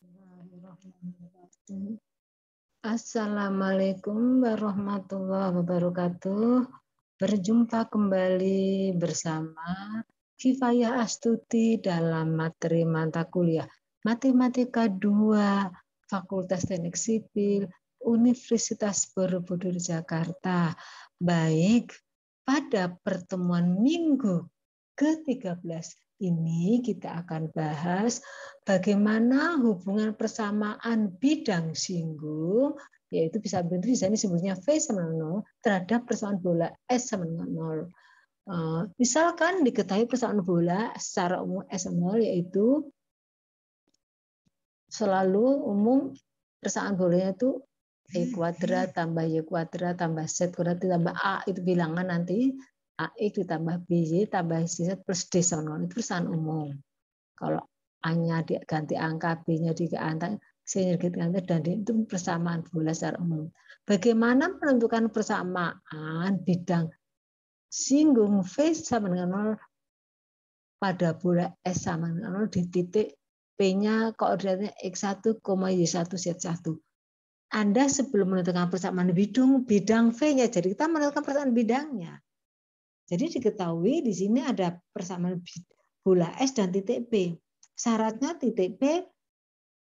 Bismillahirrahmanirrahim. Assalamualaikum warahmatullahi wabarakatuh. Berjumpa kembali bersama Kifayah Astuti dalam materi mata kuliah Matematika 2 Fakultas Teknik Sipil Universitas Borobudur Jakarta. Baik, pada pertemuan minggu ke-13 ini kita akan bahas bagaimana hubungan persamaan bidang singgung, yaitu bisa bentuk di sini sebutnya V sama dengan 0 terhadap persamaan bola S sama dengan 0. Misalkan diketahui persamaan bola secara umum S sama 0, yaitu selalu umum persamaan bolanya itu E kuadrat tambah Y kuadrat tambah Z kuadrat ditambah A, itu bilangan nanti AX ditambah BY tambah Z plus D sama 0, itu persamaan umum. Kalau A-nya diganti angka, B-nya diganti, C-nya diganti angka, dan D itu persamaan bola secara umum. Bagaimana menentukan persamaan bidang singgung V sama dengan 0 pada bola S sama dengan 0 di titik P-nya koordinatnya X1, Y1, Z1. Anda sebelum menentukan persamaan bidang V-nya, jadi kita menentukan persamaan bidangnya. Jadi diketahui di sini ada persamaan bola S dan titik P. Syaratnya titik P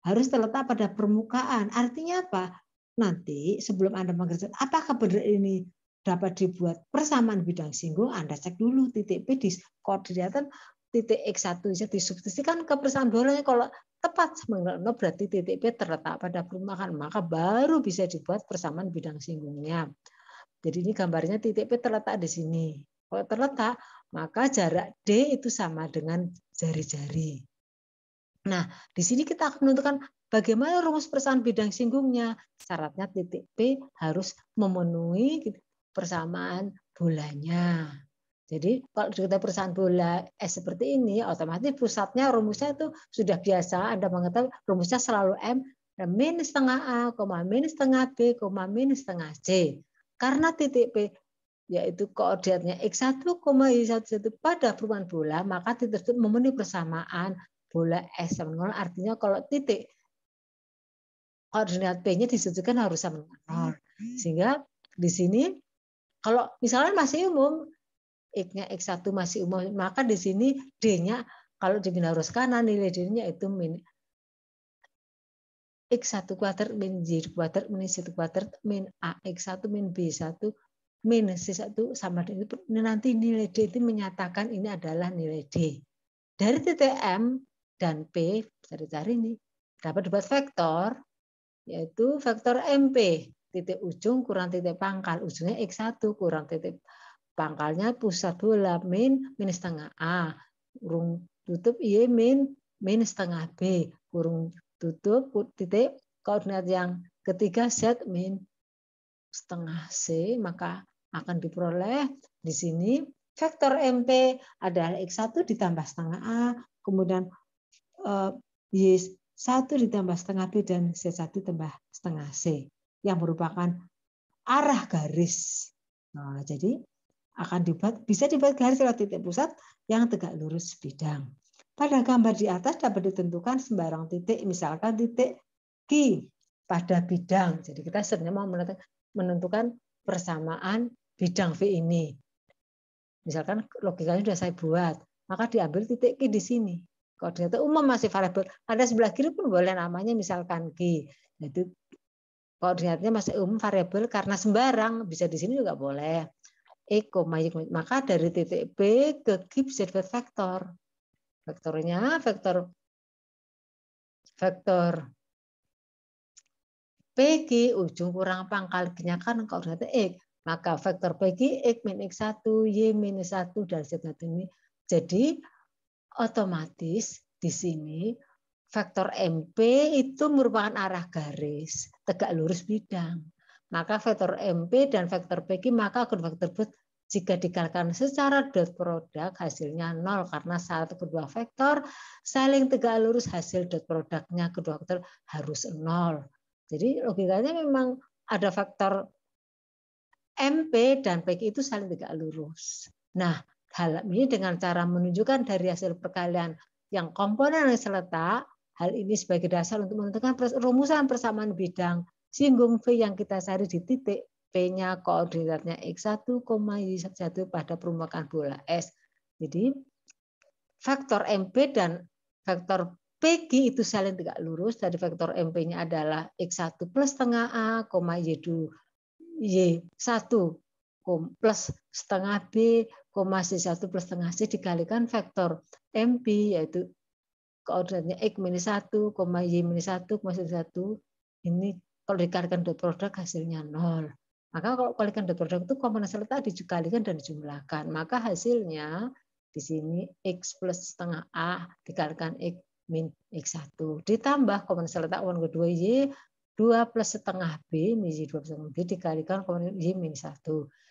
harus terletak pada permukaan. Artinya apa? Nanti sebelum Anda mengerjakan apakah benar ini dapat dibuat persamaan bidang singgung, Anda cek dulu titik P di koordinat titik X1 bisa disubstitusikan ke persamaan bolanya. Kalau tepat sama berarti titik P terletak pada permukaan, maka baru bisa dibuat persamaan bidang singgungnya. Jadi ini gambarnya titik P terletak di sini. Kalau terletak, maka jarak D itu sama dengan jari-jari. Nah, di sini kita akan menentukan bagaimana rumus persamaan bidang singgungnya. Syaratnya titik P harus memenuhi persamaan bolanya. Jadi kalau kita persamaan bola S seperti ini, otomatis pusatnya rumusnya itu sudah biasa. Anda mengetahui rumusnya selalu M, min setengah A, min setengah B, min setengah C. Karena titik P yaitu koordinatnya X1, Y1 pada perubahan bola, maka titik tersebut memenuhi persamaan bola S sama 0. Artinya kalau titik koordinat P-nya disebutkan harus sama dengan 0. Sehingga di sini kalau misalnya masih umum, X-nya X1 masih umum, maka di sini D-nya kalau dipindah arus kanan, nilai D-nya itu min X1 kuadrat min Y kuadrat min Z kuadrat min AX1 min B1 min C1 sama dengan itu. Nanti nilai D itu menyatakan ini adalah nilai D. Dari titik M dan P, bisa dicari ini, dapat dibuat vektor, yaitu vektor MP, titik ujung kurang titik pangkal, ujungnya X1 kurang titik pangkalnya pusat bola min setengah A, kurung tutup Y min setengah B, kurung tutup titik koordinat yang ketiga Z min setengah C, maka akan diperoleh di sini vektor MP adalah X1 ditambah setengah A, kemudian Y1 ditambah setengah B, dan C1 tambah setengah C, yang merupakan arah garis. Nah, jadi akan bisa dibuat garis lewat titik pusat yang tegak lurus bidang. Pada gambar di atas dapat ditentukan sembarang titik, misalkan titik Q pada bidang. Jadi kita sebenarnya mau menentukan persamaan bidang V ini. Misalkan logikanya sudah saya buat, maka diambil titik Q di sini. Koordinat umum masih variabel. Ada sebelah kiri pun boleh namanya misalkan Q. Itu koordinatnya masih umum variabel karena sembarang, bisa di sini juga boleh. Y, maka dari titik B ke Q bisa dibuat vektor. Vektornya vektor PQ ujung kurang pangkal Q-nya kan koordinatnya X. Maka vektor PQ X min X1, Y minus 1, dan Z1 ini. Jadi otomatis di sini vektor MP itu merupakan arah garis tegak lurus bidang. Maka vektor MP dan vektor PQ maka akan vektor jika dikalikan secara dot produk hasilnya 0 karena satu kedua vektor saling tegak lurus, hasil dot produknya kedua vektor harus 0. Jadi logikanya memang ada vektor MP dan PQ itu saling tegak lurus. Nah, hal ini dengan cara menunjukkan dari hasil perkalian yang komponen yang seletak Hal ini sebagai dasar untuk menentukan rumusan persamaan bidang. Singgung V yang kita cari di titik P-nya koordinatnya X1, Y1 pada permukaan bola S. Jadi faktor MP dan faktor PG itu saling tegak lurus. Dari faktor MP-nya adalah X1 plus setengah A, Y1 plus setengah B, C1 plus setengah C dikalikan faktor MP, yaitu koordinatnya X-1, Y-1, C1. Ini kalau dikalikan dot produk hasilnya 0. Maka kalau kalikan dot produk itu komponen serta dikalikan dan dijumlahkan. Maka hasilnya di sini X plus setengah A dikalikan X min X1. Ditambah komponen serta komponen kedua Y 2 plus setengah B, Y 2 plus setengah B dikalikan komponen Y min 1.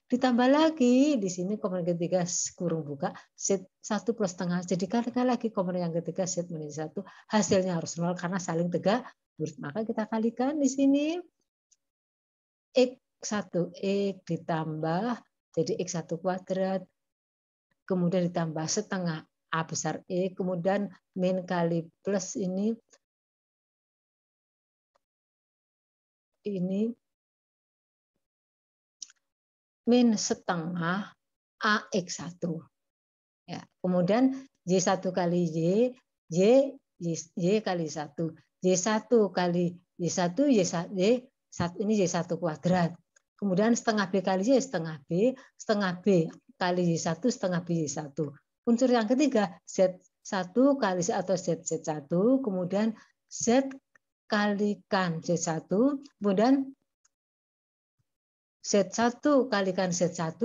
Ditambah lagi di sini komponen ketiga kurung buka Z 1 plus setengah. Jadi kalikan lagi komponen yang ketiga Z min 1. Hasilnya harus 0 karena saling tegak lurus. Maka kita kalikan di sini X1X ditambah jadi X1 kuadrat. Kemudian ditambah setengah A besar E, kemudian min kali plus ini min setengah AX1. Ya, kemudian Y1 kali Y kali 1. Y1 kali Y1, ini Y1 kuadrat. Kemudian setengah B kali Y, setengah B kali Y1, setengah B Y1. Unsur yang ketiga, Z1 kali atau Z1, kemudian Z kalikan Z1, kemudian Z1 kalikan Z1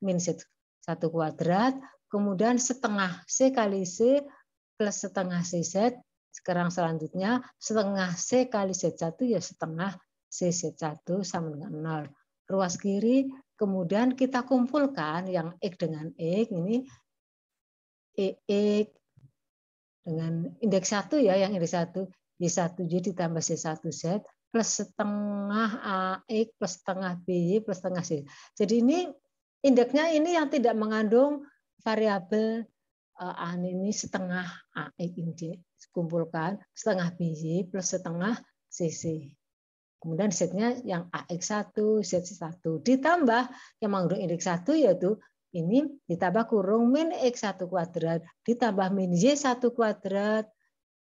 min Z1 kuadrat, kemudian setengah C kali C plus setengah CZ. Sekarang selanjutnya setengah C kali Z1 ya setengah CZ1 sama dengan 0. Ruas kiri, kemudian kita kumpulkan yang X dengan X, ini X dengan indeks 1 ya, yang indeks 1, Y1Y ditambah C1Z plus setengah AX plus setengah BY plus setengah C. Jadi ini indeksnya ini yang tidak mengandung variabel ini setengah AX ini dikumpulkan, setengah BY plus setengah CC. Kemudian Z-nya yang AX1, Z1 ditambah yang mengandung indeks 1 yaitu ini ditambah kurung min X1 kuadrat ditambah min Y1 kuadrat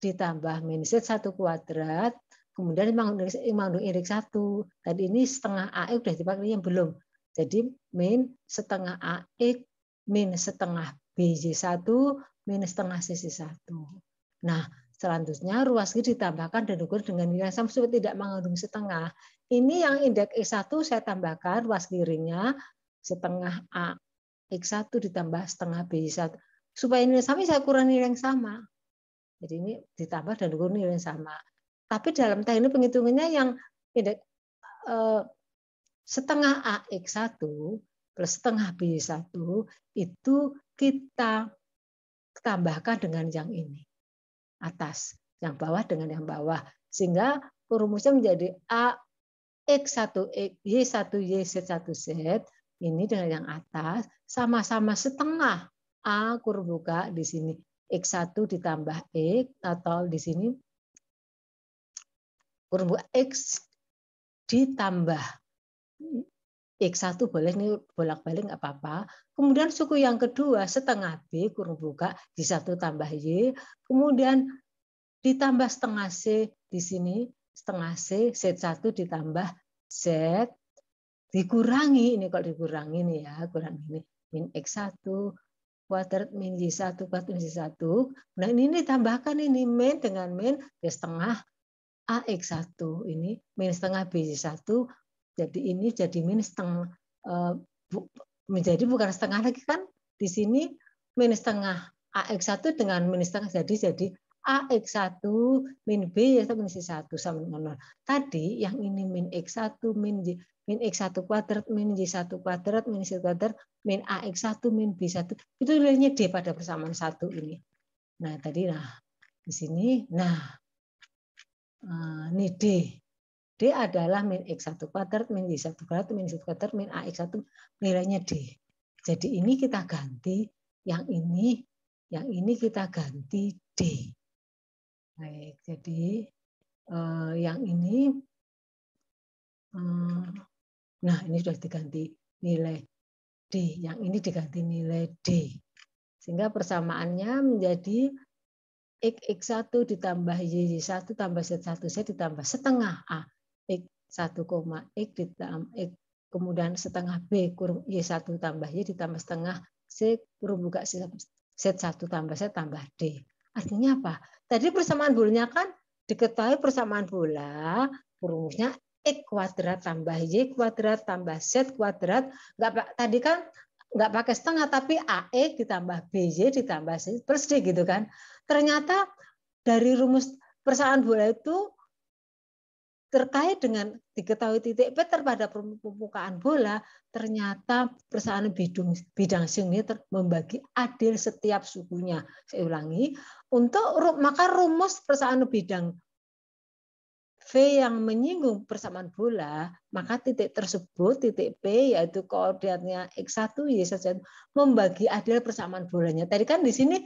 ditambah min Z1 kuadrat, kemudian mengandung indeks 1. Tadi ini setengah AX sudah dipakai yang belum. Jadi min setengah AX min setengah BY1 min setengah CC1. Nah, selanjutnya ruas kiri ditambahkan dan diukur dengan nilai sama supaya tidak mengandung setengah. Ini yang indeks X1 saya tambahkan ruas kirinya setengah A X1 ditambah setengah B1. Supaya nilai sama saya kurangi nilai yang sama. Jadi ini ditambah dan diukur nilai yang sama. Tapi dalam teknik penghitungannya yang indeks setengah AX1 plus setengah B1 itu kita tambahkan dengan yang ini. Atas, yang bawah dengan yang bawah. Sehingga rumusnya menjadi AX1X, Y1Y, Z1Z, ini dengan yang atas, sama-sama setengah A kurung buka di sini. X1 ditambah X, atau di sini kurung buka X ditambah X1 boleh, ini bolak-balik nggak apa-apa. Kemudian suku yang kedua setengah B kurung buka di 1 tambah Y, kemudian ditambah setengah C di sini, setengah C, Z1 ditambah Z, dikurangi, ini kalau dikurangi nih ya, kurang ini, min X1 kuadrat min Y1 kuadrat min Y1. Nah ini ditambahkan ini min dengan min ya setengah AX1, ini min setengah BY1, jadi ini jadi min setengah, menjadi bukan setengah lagi kan, di sini min setengah AX1 dengan min setengah jadi AX1 min B yaitu min C1 sama dengan 0. Tadi yang ini min X1 min X1 kuadrat min Y1 kuadrat min C kuadrat min AX1 min B1 itu nilainya D pada persamaan 1 ini. Nah, tadi di sini ini D. D adalah min X1 kuadrat min Y1 kuadrat min C kuadrat min AX1 nilainya D. Jadi ini kita ganti yang ini kita ganti D. Baik, jadi yang ini, nah ini sudah diganti nilai D, yang ini diganti nilai D. Sehingga persamaannya menjadi X1 ditambah Y1 tambah Z1Z ditambah setengah A. X1, X ditambah X, kemudian setengah B kurung Y1 tambah Y ditambah setengah C kurung buka Z1 tambah Z tambah D. Artinya apa? Tadi persamaan bolanya kan diketahui persamaan bola rumusnya X kuadrat tambah Y kuadrat tambah Z kuadrat. Tadi kan nggak pakai setengah, tapi AX ditambah BY ditambah C plus D gitu kan. Ternyata dari rumus persamaan bola itu terkait dengan diketahui titik P pada permukaan bola, ternyata persamaan bidang singgung ini membagi adil setiap sukunya. Saya ulangi, maka rumus persamaan bidang V yang menyinggung persamaan bola, maka titik tersebut, titik P, yaitu koordinatnya X1, Y1, membagi adil persamaan bolanya. Tadi kan di sini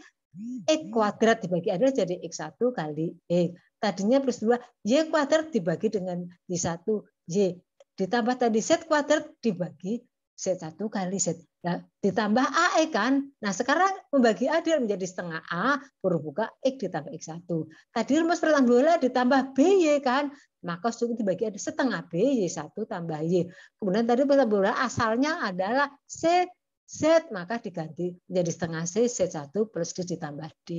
X kuadrat dibagi adil jadi X1 kali X. Tadinya plus 2, Y kuadrat dibagi dengan Y1, Y. Ditambah tadi Z kuadrat dibagi Z1 kali Z. Nah, ditambah AE kan. Nah, sekarang membagi adil menjadi setengah A, huruf buka, X ditambah X1. Tadi rumus persamaan bola ditambah BY kan. Maka suku dibagi adil setengah B, Y1 tambah Y. Kemudian tadi persamaan bola asalnya adalah C, Z, maka diganti menjadi setengah C, Z1 plus D ditambah D.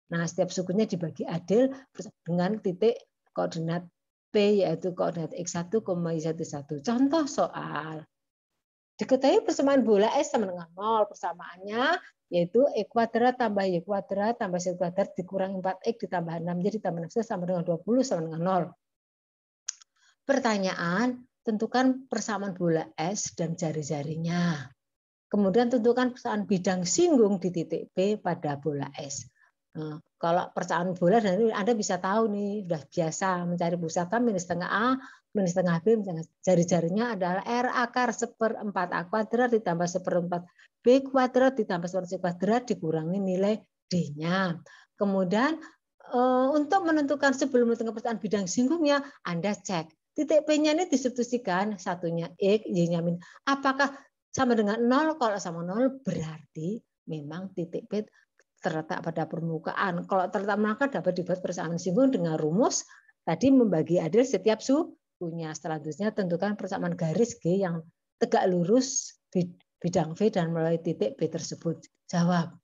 Nah, setiap sukunya dibagi adil dengan titik koordinat P, yaitu koordinat X1, Y11. Contoh soal. Diketahui persamaan bola S sama dengan 0. Persamaannya yaitu X kuadrat tambah Y kuadrat tambah Z kuadrat dikurangi 4X ditambah 6. Jadi tambah 6 sama dengan 20 sama dengan 0. Pertanyaan, tentukan persamaan bola S dan jari-jarinya. Kemudian tentukan persamaan bidang singgung di titik P pada bola S. Nah, kalau persamaan bola, dan Anda bisa tahu nih, sudah biasa mencari pusaka minus setengah A, minus setengah B, jari-jarinya adalah R akar 1/4 A kuadrat ditambah 1/4 B kuadrat ditambah 1/4 C kuadrat dikurangi nilai D-nya. Kemudian untuk menentukan sebelum menentukan persamaan bidang singgungnya, Anda cek. Titik P-nya ini disubstitusikan, satunya X, Y-nya min. Apakah sama dengan 0? Kalau sama 0 berarti memang titik P terletak pada permukaan. Kalau terletak maka dapat dibuat persamaan singgung dengan rumus tadi membagi adil setiap sukunya. Selanjutnya tentukan persamaan garis G yang tegak lurus bidang V dan melalui titik P tersebut. Jawab.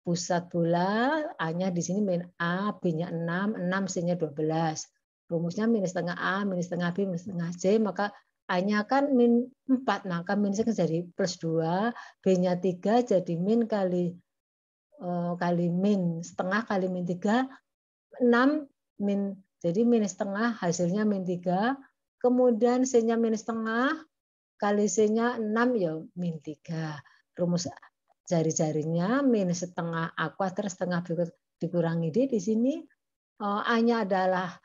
Pusat bola A-nya di sini min A, B-nya 6, 6 C-nya 12. Rumusnya minus setengah A, minus setengah B, minus setengah C, maka A-nya kan min 4, maka minusnya jadi plus 2, B-nya 3 jadi min kali min setengah kali min 3, 6 min, jadi minus setengah hasilnya min 3, kemudian C-nya minus setengah kali C-nya 6 ya min 3. Rumus jari-jarinya minus setengah A kuadrat setengah B dikurangi D, di sini A-nya adalah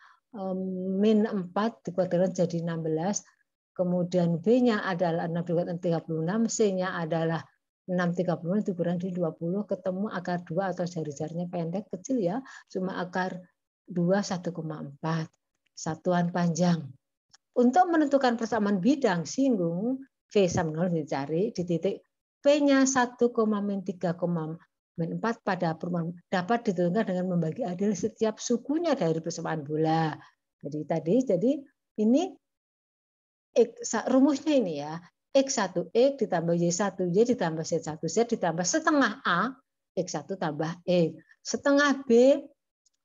min 4 dikuadratkan jadi 16, kemudian B-nya adalah 6 dikuadratkan 36, C-nya adalah 6/30 dikurangi 20, ketemu akar 2 atau jari-jarinya pendek kecil ya, cuma akar 2 1,4. Satuan panjang. Untuk menentukan persamaan bidang singgung V sama 0 dicari di titik P-nya 1, min 3, min 4 pada perubahan dapat ditentukan dengan membagi adil setiap sukunya dari persamaan bola. Jadi ini rumusnya ini ya. X1 X ditambah Y1 Y ditambah Z1 Z ditambah setengah A, X1 tambah X. Setengah B,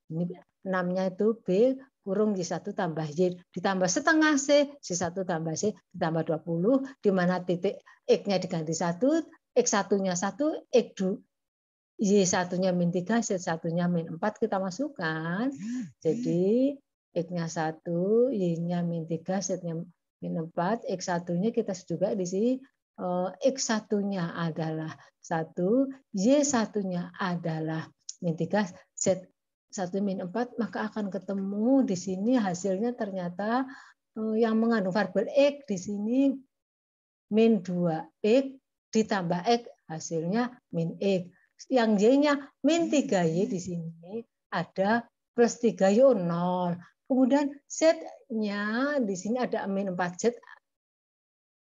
ini 6-nya itu B kurung Y1 tambah Y ditambah setengah C, C1 tambah C ditambah 20, di mana titik X-nya diganti 1, X1-nya 1, X2, Y1-nya min 3, Z1-nya min 4 kita masukkan. Jadi X-nya 1, Y-nya min 3, Z-nya min 4, X1-nya kita juga di sini X1-nya adalah 1, Y1-nya adalah min 3, Z1 min 4, maka akan ketemu di sini hasilnya ternyata yang mengandung variabel X di sini min 2X ditambah X hasilnya min X. Yang Y-nya min 3Y di sini ada plus 3 yuk 0. Kemudian Z-nya di sini ada min 4Z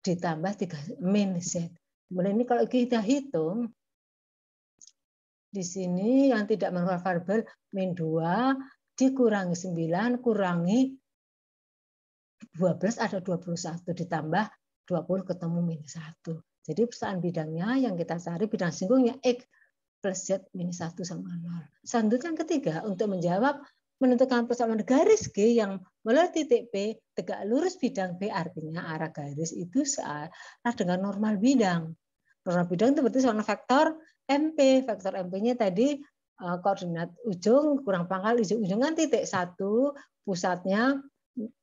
ditambah 3 min Z. Kemudian ini kalau kita hitung, di sini yang tidak mengubah variabel min 2 dikurangi 9 kurangi 12 ada 21 ditambah 20 ketemu min 1. Jadi perusahaan bidangnya yang kita cari bidang singgungnya X plus Z min 1 sama 0. Selanjutnya yang ketiga untuk menjawab menentukan persamaan garis G yang melalui titik P tegak lurus bidang B artinya arah garis itu searah dengan normal bidang. Normal bidang itu berarti soal vektor MP. Vektor MP-nya tadi koordinat ujung kurang pangkal ujung kan titik 1, pusatnya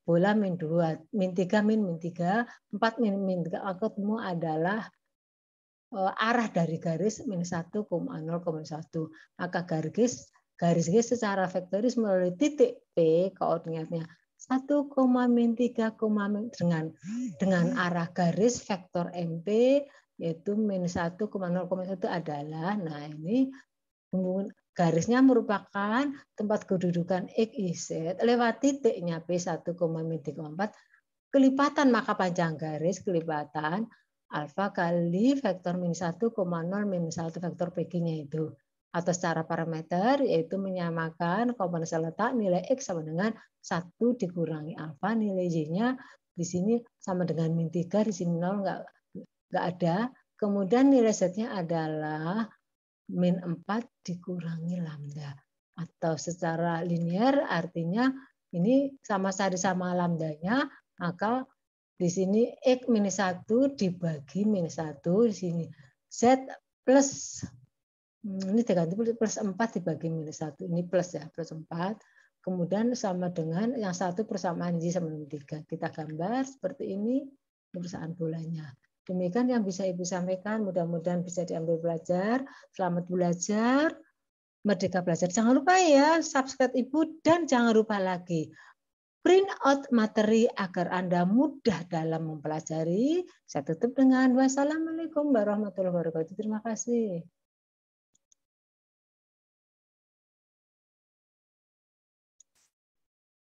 bola min 2, min 3, min 3, 4 min 3. Ketemu adalah arah dari garis min 1,0,1. Maka garis G secara vektoris melalui titik P koordinatnya 1, min 3, dengan arah garis vektor MP yaitu min 1,0,1 adalah, nah ini garisnya merupakan tempat kedudukan X, Y, Z lewat titiknya P 1, min 3,4 kelipatan maka panjang garis kelipatan alfa kali vektor min 1,0 min 1 vektor PG-nya itu. Atau secara parameter yaitu menyamakan komponen seletak nilai X sama dengan 1 dikurangi alfa, nilai Y-nya di sini sama dengan min 3, di sini 0 nggak ada. Kemudian nilai Z-nya adalah min 4 dikurangi lambda. Atau secara linear artinya ini sama-sama sama lambdanya, maka di sini X minus 1 dibagi minus 1, di sini Z plus, ini diganti plus 4 dibagi minus 1, ini plus ya, plus 4. Kemudian sama dengan yang satu persamaan Y sama dengan 3. Kita gambar seperti ini perusahaan bolanya. Demikian yang bisa Ibu sampaikan, mudah-mudahan bisa diambil belajar. Selamat belajar, merdeka belajar. Jangan lupa ya, subscribe Ibu dan jangan lupa lagi print out materi agar Anda mudah dalam mempelajari. Saya tutup dengan wassalamualaikum warahmatullahi wabarakatuh. Terima kasih.